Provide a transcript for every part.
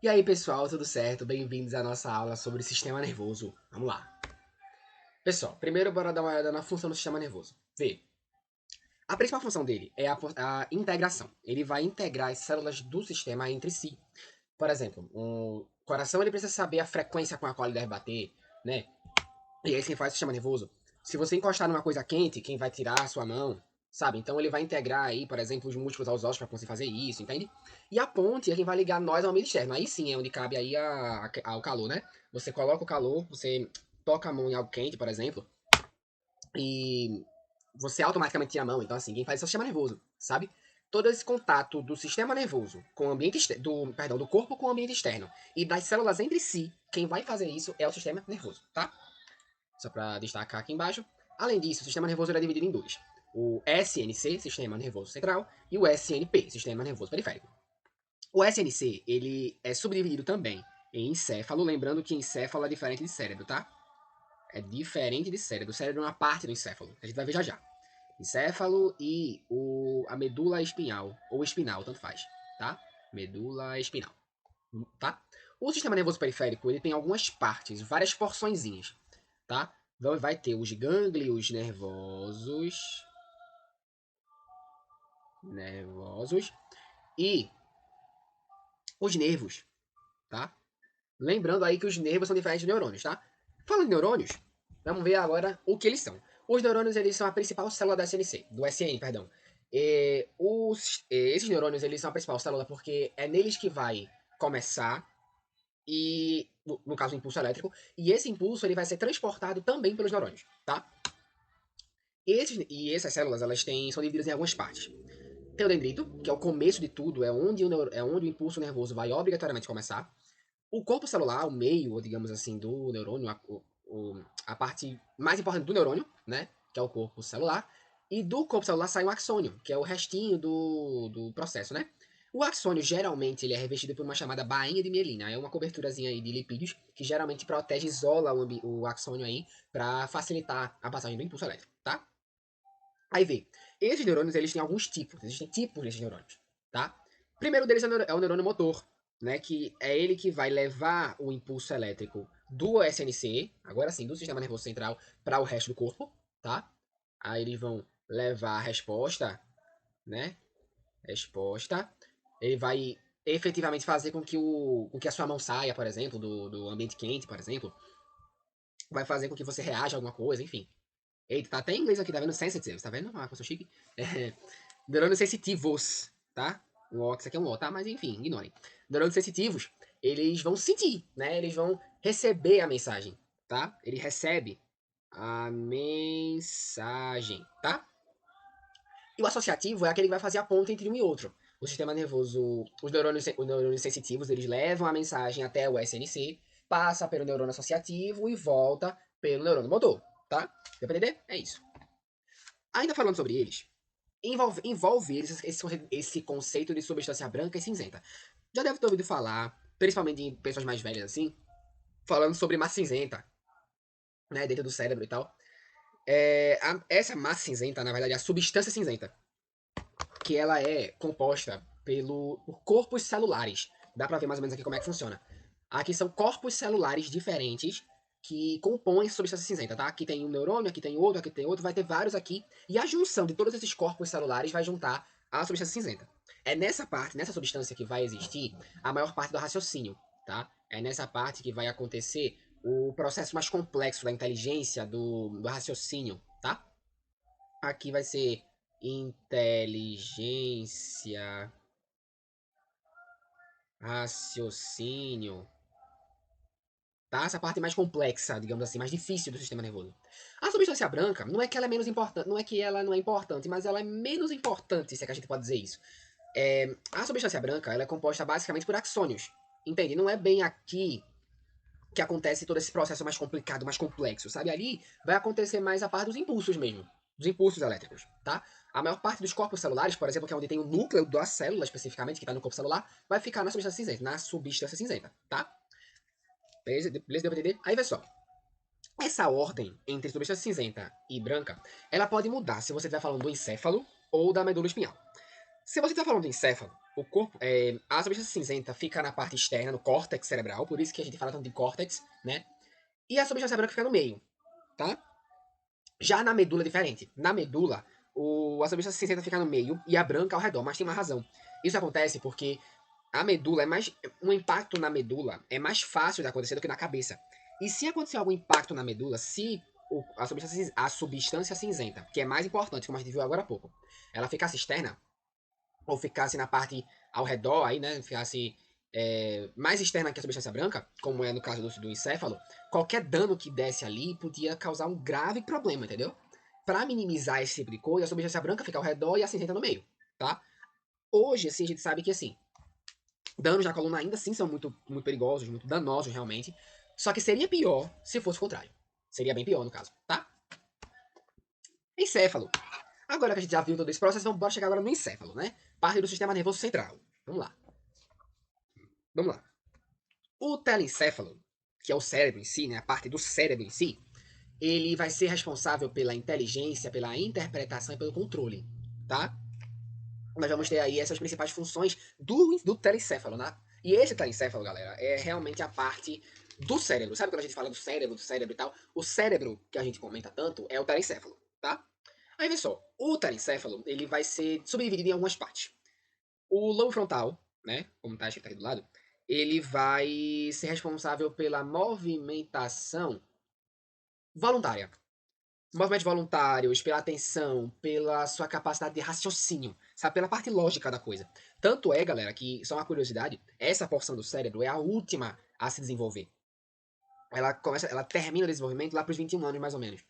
E aí, pessoal, tudo certo? Bem-vindos à nossa aula sobre sistema nervoso. Vamos lá. Pessoal, primeiro bora dar uma olhada na função do sistema nervoso. Vê, a principal função dele é a integração. Ele vai integrar as células do sistema entre si. Por exemplo, o coração ele precisa saber a frequência com a qual ele deve bater, né? E aí quem faz o sistema nervoso. Se você encostar numa coisa quente, quem vai tirar a sua mão, sabe? Então ele vai integrar aí, por exemplo, os músculos aos ossos para conseguir fazer isso, entende? E a ponte é quem vai ligar nós ao ambiente externo. Aí sim é onde cabe aí ao calor, né? Você coloca o calor, você toca a mão em algo quente, por exemplo, e você automaticamente tira a mão. Então assim, quem faz isso é o sistema nervoso, sabe? Todo esse contato do sistema nervoso com o ambiente do corpo com o ambiente externo e das células entre si, quem vai fazer isso é o sistema nervoso, tá? Só para destacar aqui embaixo. Além disso, o sistema nervoso é dividido em dois. O SNC, Sistema Nervoso Central, e o SNP, Sistema Nervoso Periférico. O SNC, ele é subdividido também em encéfalo, lembrando que encéfalo é diferente de cérebro, tá? É diferente de cérebro. O cérebro é uma parte do encéfalo. A gente vai ver já já. Encéfalo e a medula espinhal, ou espinal, tanto faz, tá? Medula espinal, tá? O sistema nervoso periférico, ele tem algumas partes, várias porçõezinhas, tá? Então vai ter os gânglios nervosos e os nervos, tá? Lembrando aí que os nervos são diferentes de neurônios, tá? Falando de neurônios, vamos ver agora o que eles são. Os neurônios, eles são a principal célula do SNC, do SN, perdão. Esses neurônios, eles são a principal célula porque é neles que vai começar e, no caso, o impulso elétrico, e esse impulso ele vai ser transportado também pelos neurônios, tá? Essas células, são divididas em algumas partes. Tem o dendrito, que é o começo de tudo, é onde o impulso nervoso vai obrigatoriamente começar. O corpo celular, o meio, digamos assim, do neurônio, a parte mais importante do neurônio, né? Que é o corpo celular. E do corpo celular sai o axônio, que é o restinho do processo, né? O axônio, geralmente, ele é revestido por uma chamada bainha de mielina. É uma coberturazinha aí de lipídios que geralmente protege, isola o axônio aí para facilitar a passagem do impulso elétrico, tá? Aí vê, esses neurônios, eles têm alguns tipos, existem tipos desses neurônios, tá? O primeiro deles é o neurônio motor, né, que é ele que vai levar o impulso elétrico do SNC, agora sim, do sistema nervoso central, para o resto do corpo, tá? Aí eles vão levar a resposta, né? Resposta. Ele vai efetivamente fazer com que a sua mão saia, por exemplo, do ambiente quente, por exemplo. Vai fazer com que você reaja a alguma coisa, enfim. Eita, tá até em inglês aqui, tá vendo? Sensitive, tá vendo? Ah, como eu sou chique. É, neurônios sensitivos, tá? Um O, que isso aqui é um O, tá? Mas enfim, ignorem. Neurônios sensitivos, eles vão sentir, né? Eles vão receber a mensagem, tá? Ele recebe a mensagem, tá? E o associativo é aquele que vai fazer a ponte entre um e outro. O sistema nervoso, os neurônios sensitivos, eles levam a mensagem até o SNC, passa pelo neurônio associativo e volta pelo neurônio motor, tá? Deu pra entender? É isso. Ainda falando sobre eles, envolve eles esse conceito de substância branca e cinzenta. Já deve ter ouvido falar, principalmente em pessoas mais velhas assim, falando sobre massa cinzenta, né, dentro do cérebro e tal. Essa massa cinzenta, na verdade, é a substância cinzenta, que ela é composta por corpos celulares. Dá pra ver mais ou menos aqui como é que funciona. Aqui são corpos celulares diferentes que compõem a substância cinzenta, tá? Aqui tem um neurônio, aqui tem outro, vai ter vários aqui. E a junção de todos esses corpos celulares vai juntar a substância cinzenta. É nessa parte, nessa substância que vai existir a maior parte do raciocínio, tá? É nessa parte que vai acontecer o processo mais complexo da inteligência, do raciocínio, tá? Aqui vai ser inteligência, raciocínio, tá? Essa parte mais complexa, digamos assim, mais difícil do sistema nervoso. A substância branca, não é que ela é menos importante, não é que ela não é importante, mas ela é menos importante, se é que a gente pode dizer isso. A substância branca, ela é composta basicamente por axônios, entende? Não é bem aqui que acontece todo esse processo mais complicado, mais complexo, sabe? Ali vai acontecer mais a parte dos impulsos mesmo, dos impulsos elétricos, tá? A maior parte dos corpos celulares, por exemplo, que é onde tem o núcleo da célula especificamente, que está no corpo celular, vai ficar na substância cinzenta, tá? Beleza? Beleza? Deu pra entender? Aí, pessoal, essa ordem entre substância cinzenta e branca, ela pode mudar se você estiver falando do encéfalo ou da medula espinhal. Se você está falando do encéfalo, O corpo, a substância cinzenta fica na parte externa, no córtex cerebral, por isso que a gente fala tanto de córtex, né? E a substância branca fica no meio, tá? Já na medula é diferente. Na medula, a substância cinzenta fica no meio e a branca ao redor, mas tem uma razão. Isso acontece porque a medula é mais. Um impacto na medula é mais fácil de acontecer do que na cabeça. E se acontecer algum impacto na medula, se a substância cinzenta, que é mais importante, como a gente viu agora há pouco, ela ficasse externa, ou ficasse na parte ao redor, aí, né? Ficasse mais externa que a substância branca, como é no caso do encéfalo, qualquer dano que desse ali podia causar um grave problema, entendeu? Para minimizar esse tipo de coisa, a substância branca fica ao redor e a cinzenta no meio, tá? Hoje, assim, a gente sabe que, assim, danos na coluna ainda assim são muito, muito perigosos, muito danosos, realmente. Só que seria pior se fosse o contrário. Seria bem pior, no caso, tá? Encéfalo. Agora que a gente já viu todo esse processo, vamos bora chegar agora no encéfalo, né? Parte do sistema nervoso central. Vamos lá. Vamos lá. O telencéfalo, que é o cérebro em si, né, a parte do cérebro em si, ele vai ser responsável pela inteligência, pela interpretação e pelo controle, tá? Nós vamos ter aí essas principais funções do telencéfalo, né? E esse telencéfalo, galera, é realmente a parte do cérebro. Sabe quando a gente fala do cérebro e tal? O cérebro que a gente comenta tanto é o telencéfalo, tá? Aí vê só, o telencéfalo, ele vai ser subdividido em algumas partes. O lobo frontal, né, como está escrito aqui do lado, ele vai ser responsável pela movimentação voluntária. Movimentos voluntários, pela atenção, pela sua capacidade de raciocínio, sabe? Pela parte lógica da coisa. Tanto é, galera, que, só uma curiosidade, essa porção do cérebro é a última a se desenvolver. Ela termina o desenvolvimento lá para os 21 anos, mais ou menos.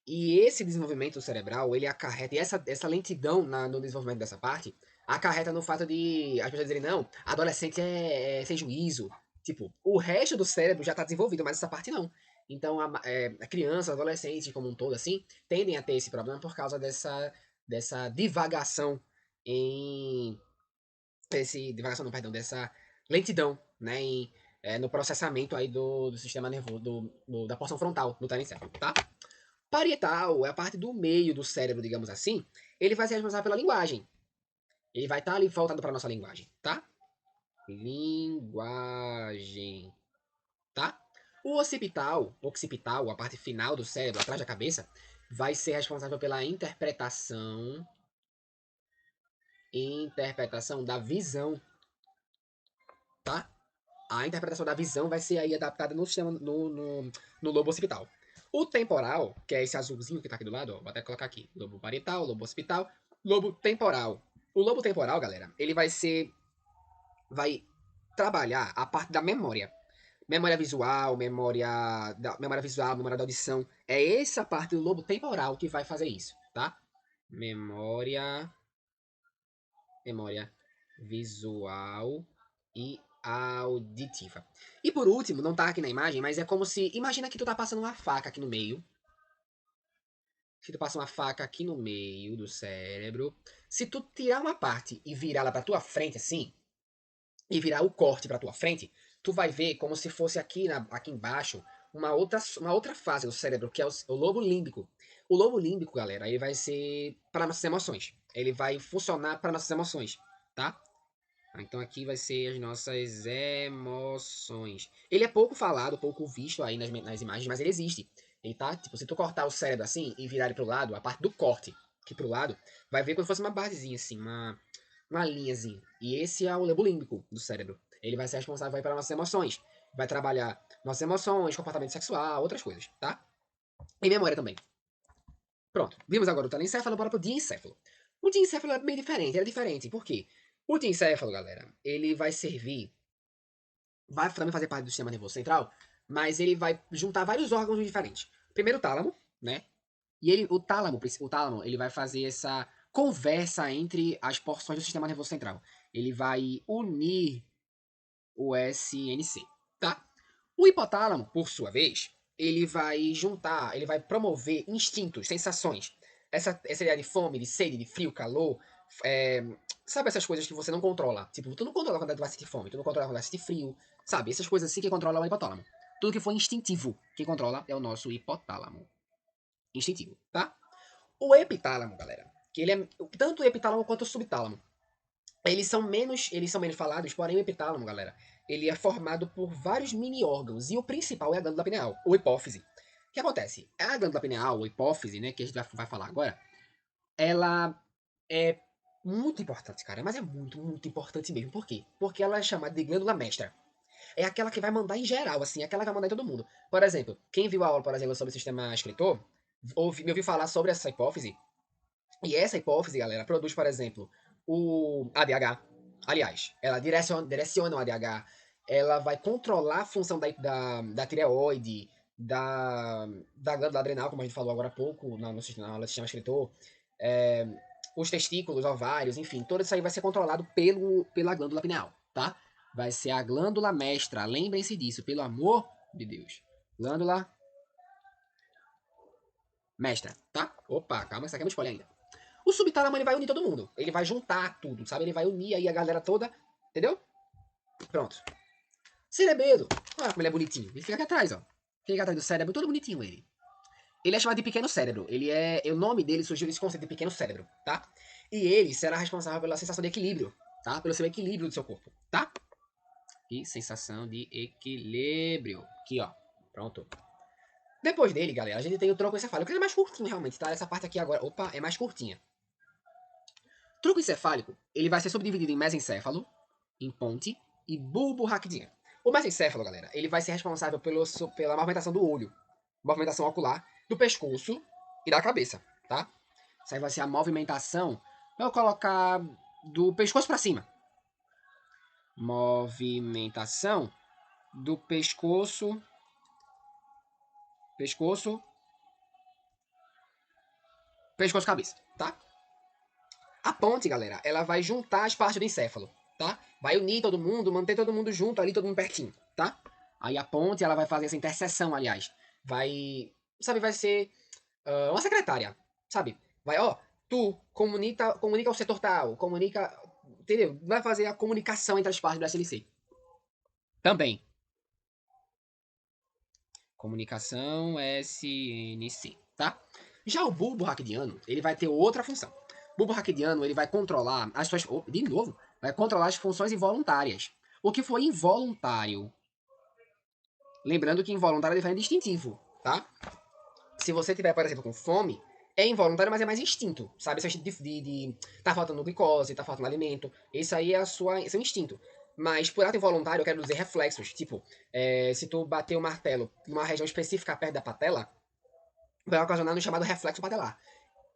E esse desenvolvimento cerebral, ele acarreta, e essa lentidão no desenvolvimento dessa parte, acarreta no fato de as pessoas dizerem, não, adolescente é sem juízo. Tipo, o resto do cérebro já está desenvolvido, mas essa parte não. Então, a criança, adolescente como um todo, assim, tendem a ter esse problema por causa dessa divagação em. Divagação, não, perdão, dessa lentidão, né, no processamento aí do sistema nervoso, da porção frontal do telencéfalo, tá? Parietal é a parte do meio do cérebro, digamos assim. Ele vai ser responsável pela linguagem. Ele vai estar ali voltado para nossa linguagem, tá? Linguagem, tá? O occipital, a parte final do cérebro, atrás da cabeça, vai ser responsável pela interpretação da visão, tá? A interpretação da visão vai ser aí adaptada no sistema, no lobo occipital. O temporal, que é esse azulzinho que tá aqui do lado, ó, vou até colocar aqui. Lobo parietal, lobo occipital, lobo temporal. O lobo temporal, galera, ele vai trabalhar a parte da memória. Memória visual, memória da audição. É essa parte do lobo temporal que vai fazer isso, tá? Memória, memória visual e auditiva. E por último, não tá aqui na imagem, mas é como se. Imagina que tu tá passando uma faca aqui no meio. Se tu passa uma faca aqui no meio do cérebro. Se tu tirar uma parte e virar ela pra tua frente, assim, e virar o corte pra tua frente, tu vai ver como se fosse aqui embaixo uma outra fase do cérebro, que é o lobo límbico. O lobo límbico, galera, ele vai ser para nossas emoções. Ele vai funcionar para nossas emoções, tá? Então aqui vai ser as nossas emoções. Ele é pouco falado, pouco visto aí nas imagens, mas ele existe. Ele tá, tipo, se tu cortar o cérebro assim e virar ele pro lado, a parte do corte aqui pro lado, vai ver como se fosse uma basezinha assim, uma linhazinha. E esse é o lobo límbico do cérebro. Ele vai ser responsável aí pelas nossas emoções. Vai trabalhar nossas emoções, comportamento sexual, outras coisas, tá? E memória também. Pronto. Vimos agora o telencéfalo, bora pro diencéfalo. O diencéfalo é bem diferente, é diferente. Por quê? O diencéfalo, galera, ele vai servir, vai também fazer parte do sistema nervoso central, mas ele vai juntar vários órgãos diferentes. Primeiro o tálamo, né? E o tálamo, ele vai fazer essa conversa entre as porções do sistema nervoso central. Ele vai unir o SNC, tá? O hipotálamo, por sua vez, ele vai juntar, ele vai promover instintos, sensações. Essa ideia de fome, de sede, de frio, calor, é, sabe essas coisas que você não controla? Tipo, tu não controla quando tu vai sentir fome, tu não controla quando vai sentir frio, sabe? Essas coisas assim que controla é o hipotálamo. Tudo que for instintivo, quem controla é o nosso hipotálamo. Instintivo, tá? O epitálamo, galera, que ele é tanto o epitálamo quanto o subtálamo. eles são menos falados, porém o epitálamo, galera, ele é formado por vários mini órgãos, e o principal é a glândula pineal, ou hipófise. O que acontece? A glândula pineal, ou hipófise, né, que a gente vai falar agora, ela é muito importante, cara, mas é muito, muito importante mesmo. Por quê? Porque ela é chamada de glândula mestra. É aquela que vai mandar em geral, assim, é aquela que vai mandar em todo mundo. Por exemplo, quem viu a aula, por exemplo, sobre o sistema escritor, me ouviu falar sobre essa hipófise, e essa hipófise, galera, produz, por exemplo, o ADH. Aliás, ela direciona o ADH, ela vai controlar a função da tireoide, da, da glândula adrenal, como a gente falou agora há pouco, na aula do sistema escritor, é, os testículos, ovários, enfim, tudo isso aí vai ser controlado pela glândula pineal, tá? Vai ser a glândula mestra, lembrem-se disso, pelo amor de Deus. Glândula mestra, tá? Opa, calma, isso aqui é muito spoiler ainda. O subtálamo ele vai unir todo mundo. Ele vai juntar tudo, sabe? Ele vai unir aí a galera toda. Entendeu? Pronto. Cerebelo. Olha como ele é bonitinho. Ele fica aqui atrás, ó. Fica aqui atrás do cérebro, todo bonitinho ele. Ele é chamado de pequeno cérebro. Ele é. O nome dele surgiu desse conceito de pequeno cérebro, tá? E ele será responsável pela sensação de equilíbrio, tá? Pelo seu equilíbrio do seu corpo, tá? E sensação de equilíbrio. Aqui, ó. Pronto. Depois dele, galera, a gente tem o tronco encefálico, que ele é mais curtinho realmente, tá? Essa parte aqui agora, opa, é mais curtinha. Tronco encefálico, ele vai ser subdividido em mesencéfalo, em ponte e bulbo raquidiano. O mesencéfalo, galera, ele vai ser responsável pela movimentação do olho, movimentação ocular, do pescoço e da cabeça, tá? Isso aí vai ser a movimentação, vou colocar do pescoço para cima. Movimentação do pescoço, cabeça, tá? A ponte, galera, ela vai juntar as partes do encéfalo, tá? Vai unir todo mundo, manter todo mundo junto ali, todo mundo pertinho, tá? Aí a ponte, ela vai fazer essa interseção, aliás. Vai, sabe, vai ser uma secretária, sabe? Vai, ó, tu comunica o setor tal, comunica, entendeu? Vai fazer a comunicação entre as partes do SLC. Também. Comunicação SNC, tá? Já o bulbo raquidiano, ele vai ter outra função. O bulbo raquidiano, ele vai controlar as suas... Oh, de novo, vai controlar as funções involuntárias. O que for involuntário. Lembrando que involuntário é diferente de instintivo, tá? Se você tiver, por exemplo, com fome, é involuntário, mas é mais instinto, sabe? Esse instinto tá faltando glicose, tá faltando alimento. Esse aí é seu instinto. Mas por ato involuntário, eu quero dizer reflexos. Tipo, se tu bater o martelo numa região específica perto da patela, vai ocasionar um chamado reflexo patelar.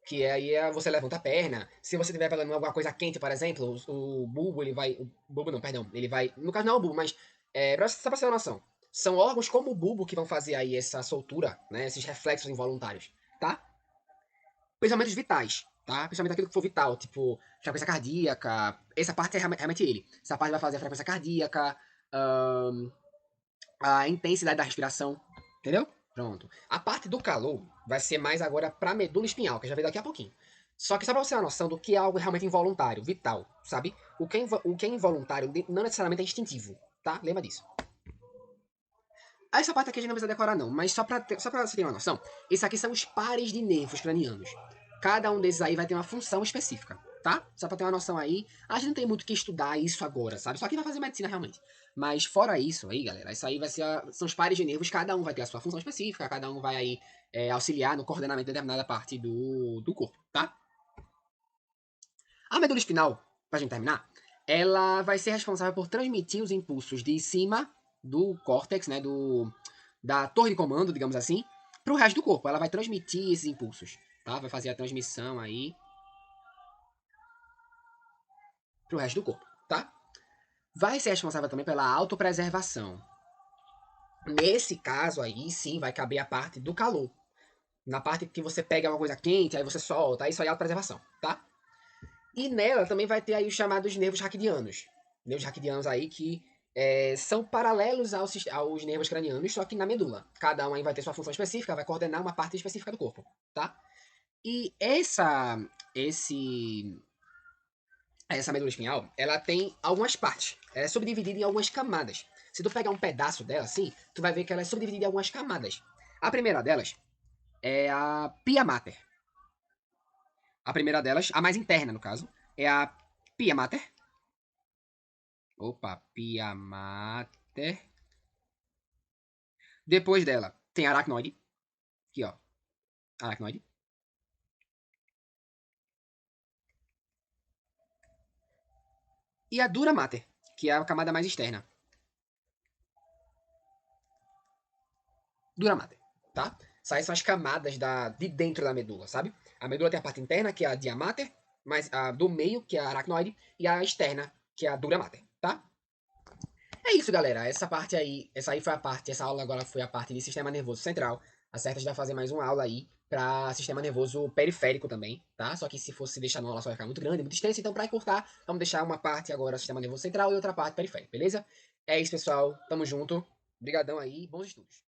Que aí você levanta a perna. Se você estiver pegando alguma coisa quente, por exemplo, o bulbo, ele vai. O bulbo não, perdão. Ele vai. No caso não é o bulbo, mas. Só pra você ter uma noção. São órgãos como o bulbo que vão fazer aí essa soltura, né? Esses reflexos involuntários, tá? Pensamentos vitais, tá? Principalmente aquilo que for vital, tipo frequência cardíaca. Essa parte é realmente ele. Essa parte vai fazer a frequência cardíaca, a intensidade da respiração, entendeu? Pronto. A parte do calor vai ser mais agora pra medula espinhal, que já veio daqui a pouquinho. Só que só pra você ter uma noção do que é algo realmente involuntário, vital, sabe? O que é involuntário não necessariamente é instintivo, tá? Lembra disso. Essa parte aqui a gente não precisa decorar não, mas só pra você ter uma noção, esses aqui são os pares de nervos cranianos. Cada um desses aí vai ter uma função específica, tá? Só pra ter uma noção aí. A gente não tem muito que estudar isso agora, sabe? Só que vai fazer medicina realmente. Mas fora isso aí, galera, isso aí são os pares de nervos, cada um vai ter a sua função específica, cada um vai aí auxiliar no coordenamento de determinada parte do corpo, tá? A medula espinal, pra gente terminar, ela vai ser responsável por transmitir os impulsos de cima do córtex, né, da torre de comando, digamos assim, pro resto do corpo. Ela vai transmitir esses impulsos, tá? Vai fazer a transmissão aí pro resto do corpo, tá? Vai ser responsável também pela autopreservação. Nesse caso aí, sim, vai caber a parte do calor. Na parte que você pega uma coisa quente, aí você solta, isso aí é autopreservação, tá? E nela também vai ter aí os chamados nervos raquidianos. Nervos raquidianos aí que são paralelos aos nervos cranianos, só que na medula. Cada um aí vai ter sua função específica, vai coordenar uma parte específica do corpo, tá? E essa medula espinhal, ela tem algumas partes. Ela é subdividida em algumas camadas. Se tu pegar um pedaço dela assim, tu vai ver que ela é subdividida em algumas camadas. A primeira delas é a pia mater. A primeira delas, a mais interna no caso, é a pia mater. Opa, pia mater. Depois dela, tem aracnoide. Aqui, ó. Aracnoide. E a dura mater, que é a camada mais externa. Dura mater, tá? Essas são as camadas de dentro da medula, sabe? A medula tem a parte interna, que é a dia mater, mas a do meio, que é a aracnoide, e a externa, que é a dura mater, tá? É isso, galera. Essa parte aí, essa aí foi a parte, essa aula agora foi a parte de sistema nervoso central. A Certas vai fazer mais uma aula aí para sistema nervoso periférico também, tá? Só que se fosse deixar numa aula só vai ficar muito grande, muito extenso, então para encurtar, vamos deixar uma parte agora sistema nervoso central e outra parte periférico, beleza? É isso, pessoal. Tamo junto. Obrigadão aí, bons estudos.